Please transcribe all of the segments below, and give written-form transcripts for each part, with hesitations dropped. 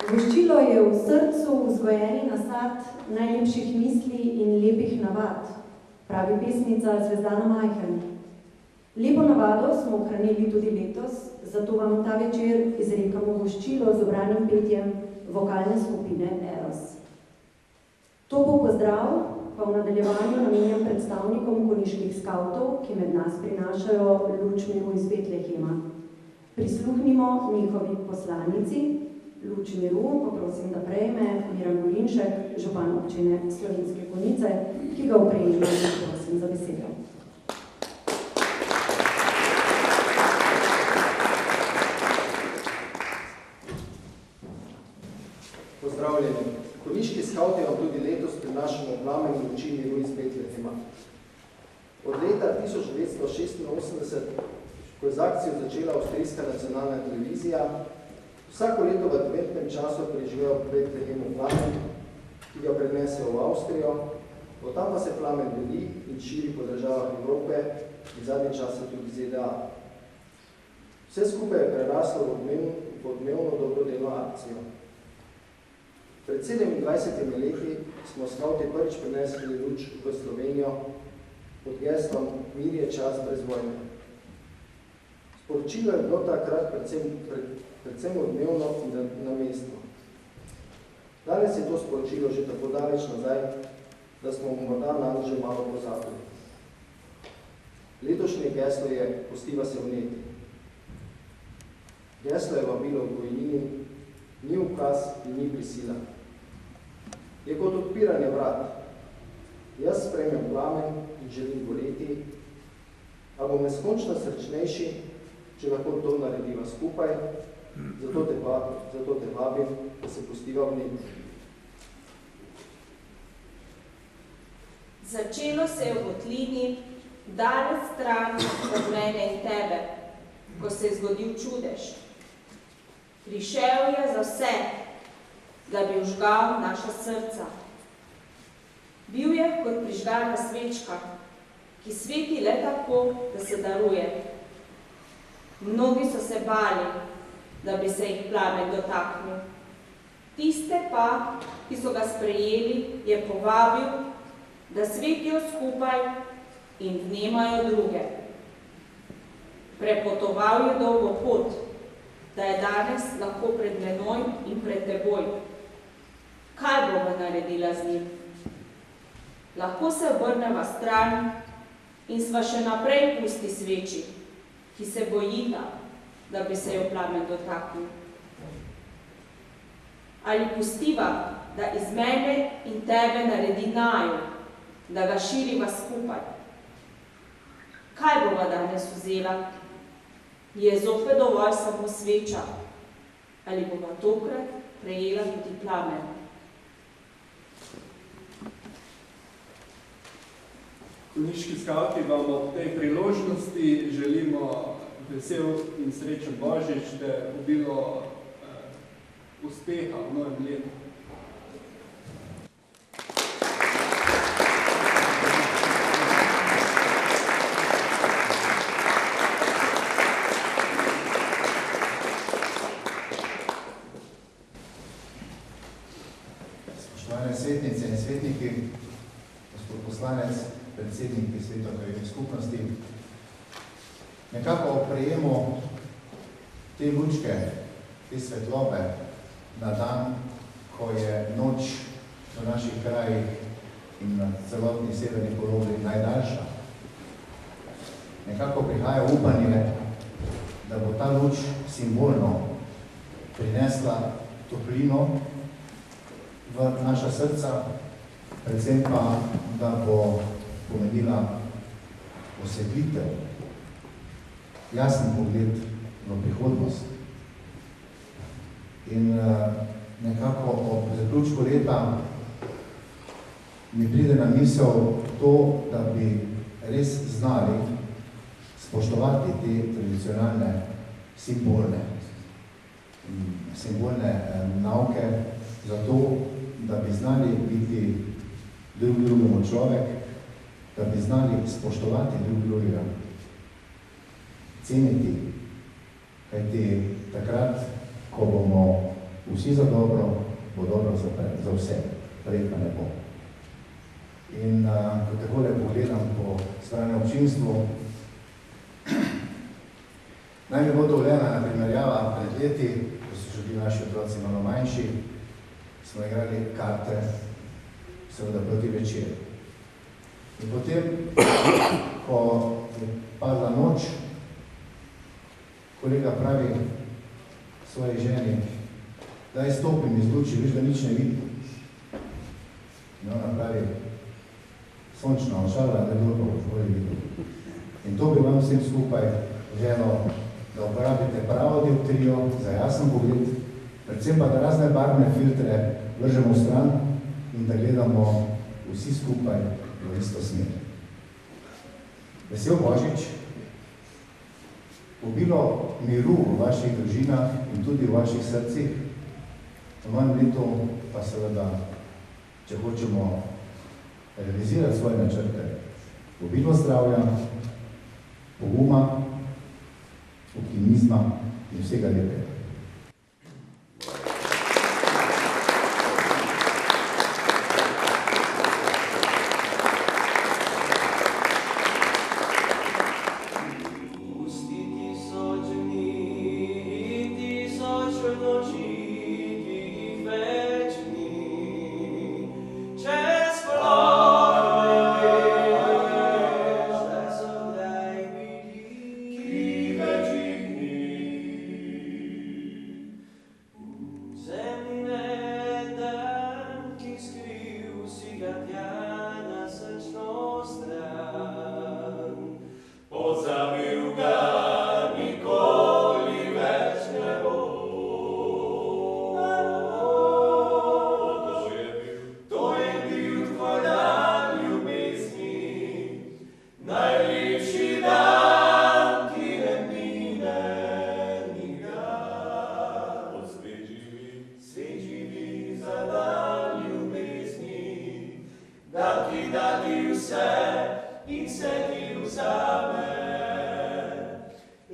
Voščilo je v srcu vzgojeni nasad najlepših misli in lepih navad, pravi pesnica Zvezdana Majhen. Lepo navado smo ohranili tudi letos, zato vam ta večer izrekamo voščilo z obranim petjem vokalne skupine Eros. To bo pozdrav, pa v nadaljevanju namenjam predstavnikom konjiških skavtov, ki med nas prinašajo luč miru iz Betlehema. Prisluhnimo njihovi poslanici. Luč miru pa prosim, da prejme Miran Golinšek, župan občine Slovenske Konjice, ki ga prejme in prosim za besedo. Pozdravljeni. Konjiški skavti vam tudi letos prinašamo plamen luči miru iz Betlehema. Od leta 1986, ko je z akcijo začela avstrijska nacionalna televizija, vsako leto v adventnem času preživijo v Betlehemu plamen, ki ga prenesejo v Avstrijo, od tam pa se plamen deli in širi po državah Evrope in zadnje čase tudi ZDA. Vse skupaj je preraslo v odmevno dobrodelno akcijo. Pred 27 leti smo skavti prvič prinesli luč v Slovenijo pod geslom Mir je čas brez vojne. Sporočilo je bilo takrat predvsem odmevno in namestno. Danes je to sporočilo že tako daleč nazaj, da smo morda nanj že malo pozabili. Letošnje geslo je Pustiva se vneti. Geslo je vabilo v dvojini, ni ukaz in ni prisila. Je kot odpiranje vrat. Jaz sprejmem plamen in želim goreti, a bom neskončno srečnejši, če lahko to narediva skupaj, zato te vabim, da se pustiva vneti. Začelo se je v votlini, daleč stran od mene in tebe, ko se je zgodil čudež. Prišel je za vse, da bi vžgal naša srca. Bil je kot prižgana svečka, ki sveti le tako, da se daruje. Mnogi so se bali, da bi se jih plamen dotaknil. Tiste pa, ki so ga sprejeli, je povabil, da svetijo skupaj in vnemajo druge. Prepotoval je dolgo pot, da je danes lahko pred menoj in pred teboj. Kaj bova naredila z njim? Lahko se obrneva stran in sva še naprej pusti sveči, ki se bojita, da bi se jo plamen dotaknil. Ali pustiva, da iz mene in tebe naredi naju, da ga širiva skupaj. Kaj bova danes vzela? Je zopet dovolj samo sveča? Ali bova tokrat prejela tudi plamen? Konjiški skavti vam ob tej priložnosti želimo vesel in srečen Božič, da je obilo uspeha v novem letu. Spoštovane svetnice in svetniki, gospod poslanec, predsedniki Svetovnih skupnosti, nekako ob prejemu te lučke, te svetlobe na dan, ko je noč v naših krajih in na celotni severni polobli najdaljša. Nekako prihaja upanje, da bo ta luč simbolno prinesla toplino v naša srca, predvsem pa, da bo pomenila osvetlitev, jasen pogled v prihodnost. In nekako ob zaključku leta mi pride na misel to, da bi res znali spoštovati te tradicionalne simbolne nauke, zato, da bi znali biti drugemu človek, da bi znali spoštovati drugega, ceniti, kajti takrat, ko bomo vsi za dobro, bo dobro za vse, prej pa ne bo. In ko takole pogledam po strani občinstvu, naj mi bo dovoljena na primerjava pred leti, ko so še bili naši otroci malo manjši, smo igrali karte, seveda proti večer. In potem, ko je padla noč, kolega pravi svoji ženi, daj stopim iz luči, viš, da nič ne vidim. In ona pravi, sončna očala, ne dobro v tvoji vidim. In to bi vam vsem skupaj želo, da uporabite pravo dioptrijo za jasen pogled, predvsem pa da razne barvne filtre vržemo v stran in da gledamo vsi skupaj v isto smer. Vesel Božič, obilo miru v vaših družinah in tudi v vaših srcih, v novem letu pa seveda, če hočemo realizirati svoje načrte, obilo zdravja, poguma, optimizma in vsega lepega.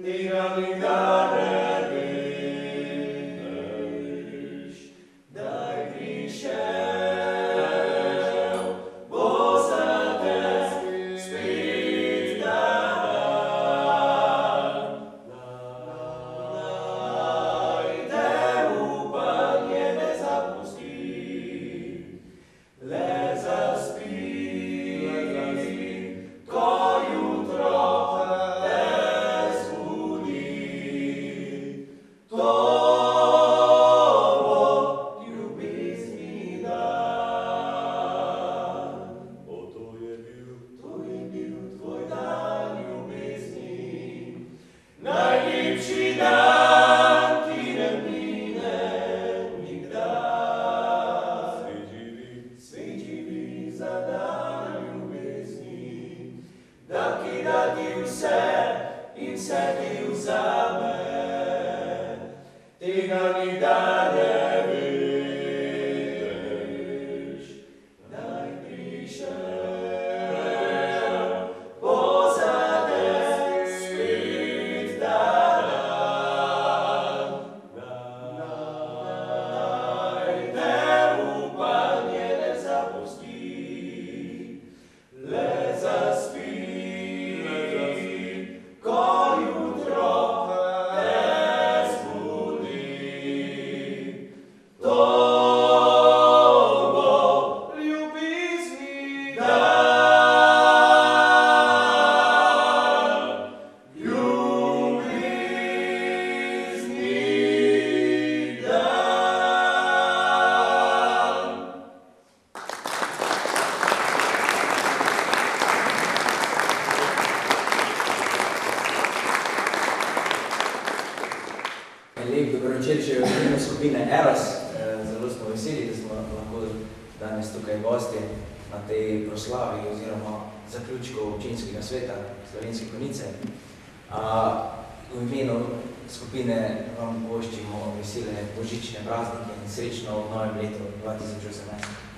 Liga, Lep dobročer še v imenu skupine Eros. Zelo smo veseli, da smo lahko danes tukaj gosti na tej proslavi oziroma zaključku občinskega sveta Slovenske Konjice. V imenu skupine vam voščimo vesele božične praznike in srečno v novem letu 2018.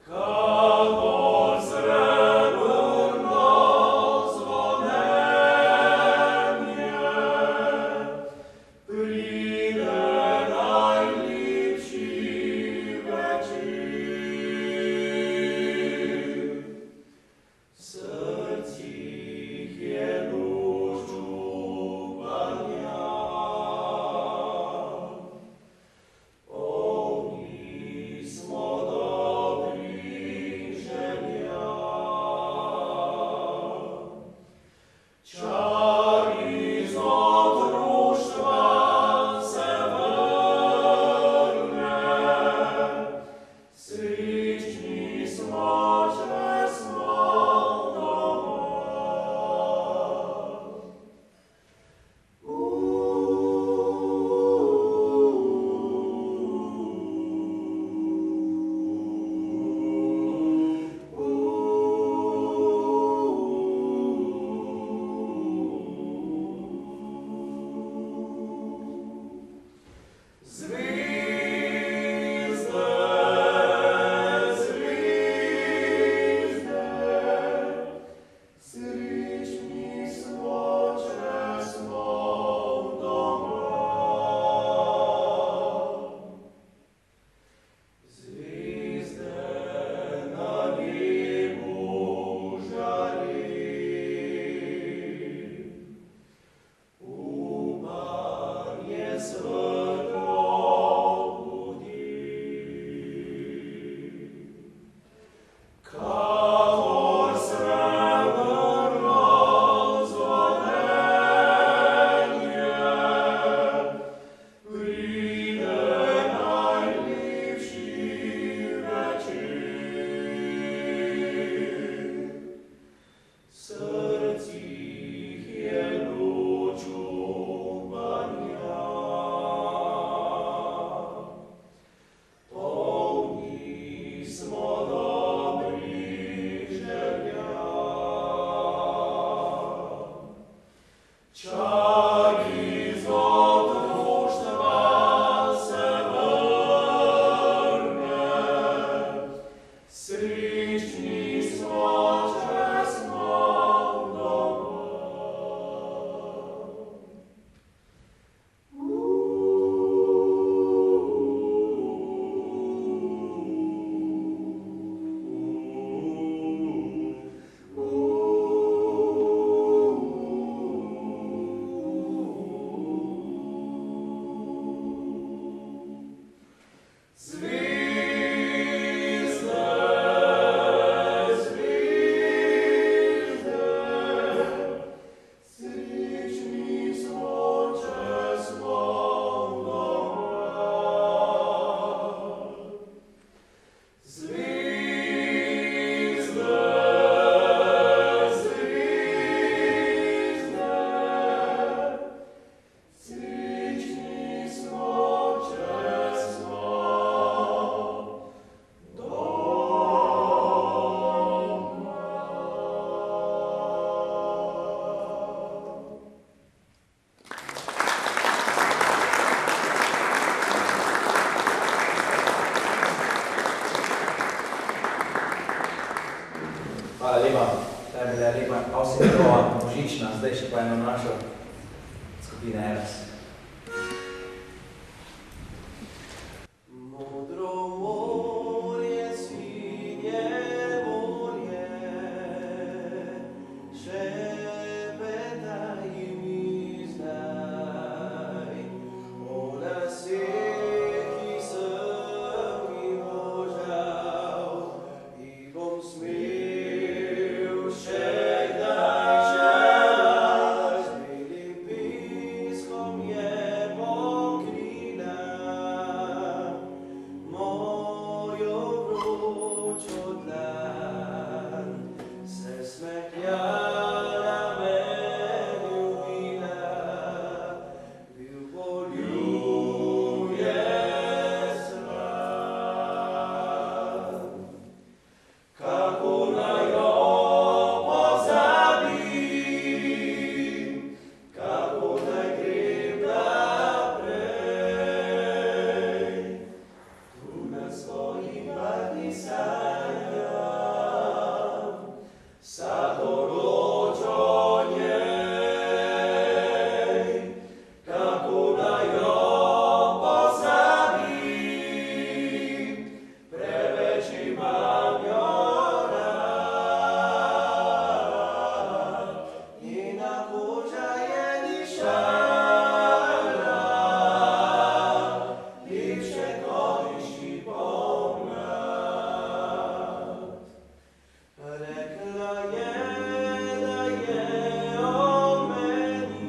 Kako zreno lepa. Ta je bila lepa Avsenjova, božična, zdaj še pa eno našo skupine Eros. Modro morje, svinje morje, šepetaj mi zdaj, o laseh, ki sem jih ožal, jih bom smel še kdaj, z belim piskom je pokrila mojo vročo dlan, se smehljala me ljubila, bil poljubljen sran. Kako naj jo pozabim, kako naj grem naprej, tu na svojih varnih sanjah, vsako nočo njej, kako naj jo pozabim, preveč imam jo rad, njena koža je dišala, lepše kot diši pomlad. Rekla je, da je o meni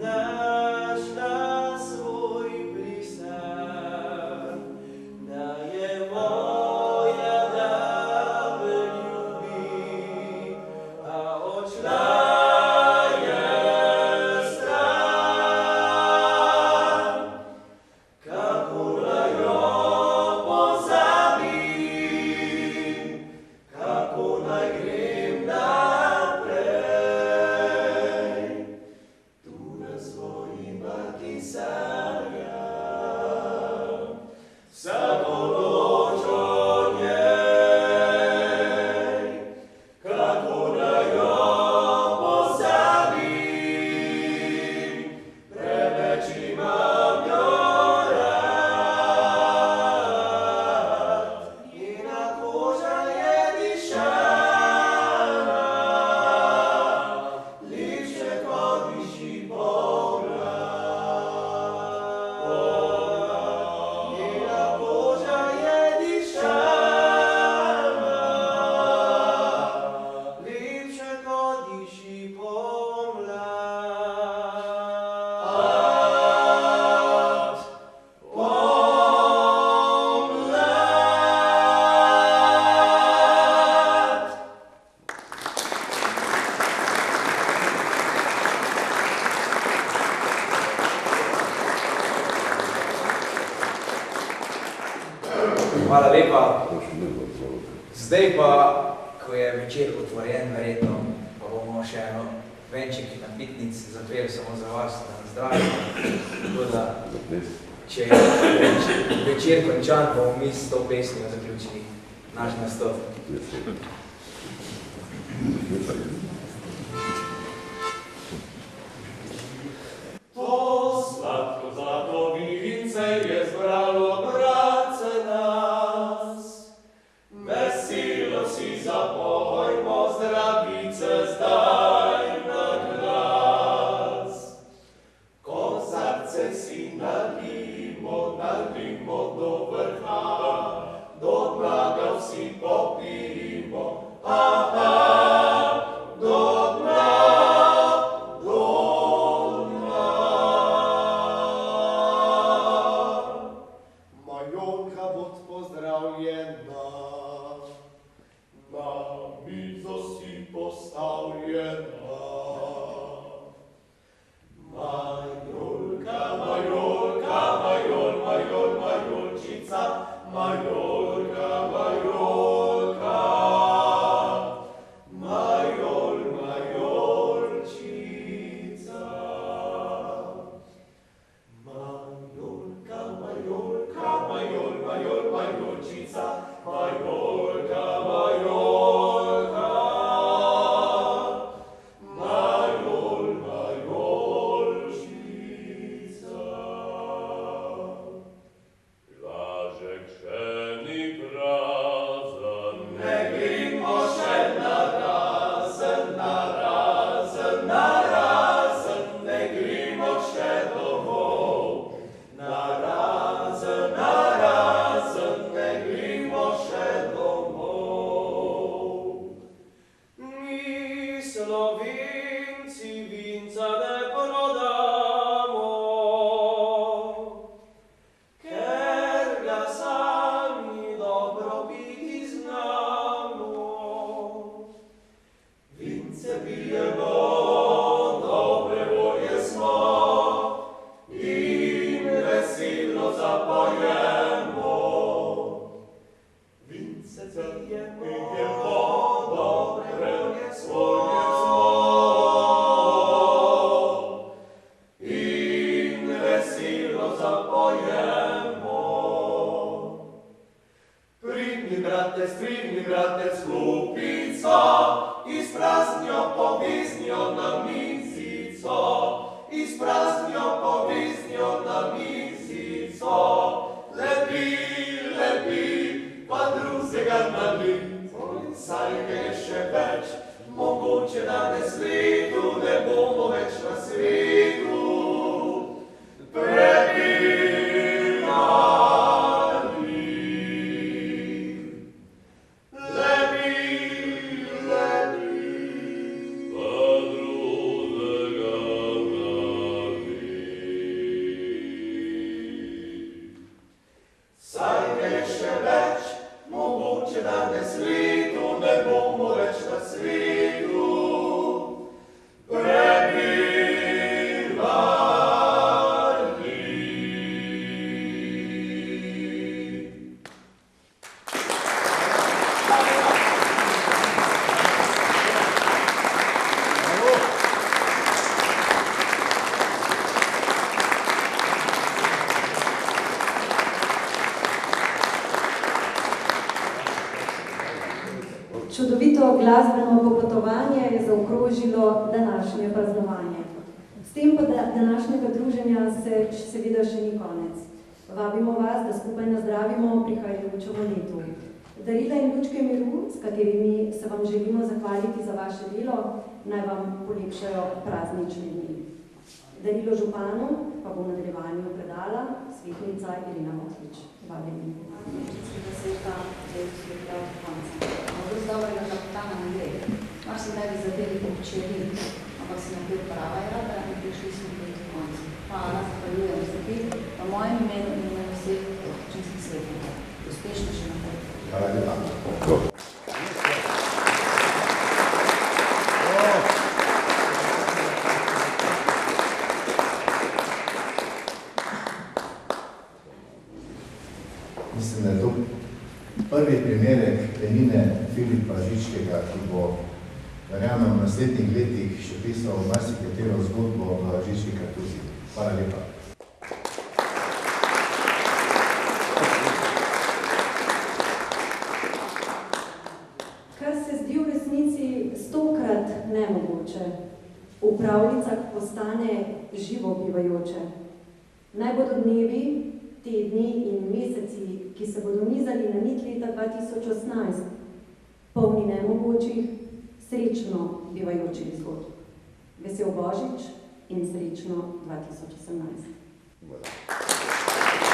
našla svoj pristan, da je moja, da me ljubi, a odšla je stran. Kako naj jo pozabim, kako naj grem naprej, tu na svojih varnih sanjah, vsako noč o njej, kako naj jo pozabim, preveč imam jo rad, njena koža je dišala, lepše kot diši pomlad. Njena koža je dišala, lepše kot diši pomlad. Pomlad. Hvala lepa. Zdaj pa, ko je večer otvorjen, verjetno, pa bomo še eno venček napitnic zapeli samo za vas, na zdravje. Tako da, če je večer končan, bomo mi s to pesmijo zaključili naš nastop. To sladko zlato vince je zbralo bratce nas, veselo si zapojmo zdravice zdaj na glas. Kozarce si nalimo do vrha, do dna ga vsi popijmo, aha, do dna, do dna. Majonka bod pozdravljena, na mizo si postavljena. Majolka, majolka, majolčica, zapojemo. Vince pijemo, dobre svoje smo. In veselo zapojemo. Pridni bratec, klupico, izpraznijo poviznijo na mizico, izpraznijo poviznijo na mizico, lepi, pa drugega nali, saj je še več, mogoče danes svetu, ne bomo več na svetu, Čudovito glasbeno popotovanje je zaokrožilo današnje praznovanje. S tem pa današnjega druženja se seveda še ni konec. Vabimo vas, da skupaj nazdravimo prihajajočemu letu. Darila in lučke miru, s katerimi se vam želimo zahvaliti za vaše delo, naj vam polepšajo praznične dni. Darilo županu pa bo v nadaljevanju predala svetnica Irina Motlič. Vabim. Brez dobrega kapitana ne gre. Mar se da bi zadeli počeli, ampak se napil prava jada in prišli smo proti koncu. Hvala, zahvaljujem za ti, v mojem imenu in na vseh občinskih svetnikov. Uspešno še naprej. Hvala lepa. Mislim, da je to prvi primerek Penine Filipa Žičkega, ki bo, verjamem, v naslednjih letih še pisal marsikatero zgodbo v Žički kartuzi. Hvala lepa. Kar se zdi v resnici 100-krat nemogoče, v pravljicah postane živo bivajoče. Naj bodo dnevi, tedni in meseci, ki se bodo nizali na nit leta 2018, polni nemogočih, srečno bivajočih zgodb. Vesel Božič in srečno 2018.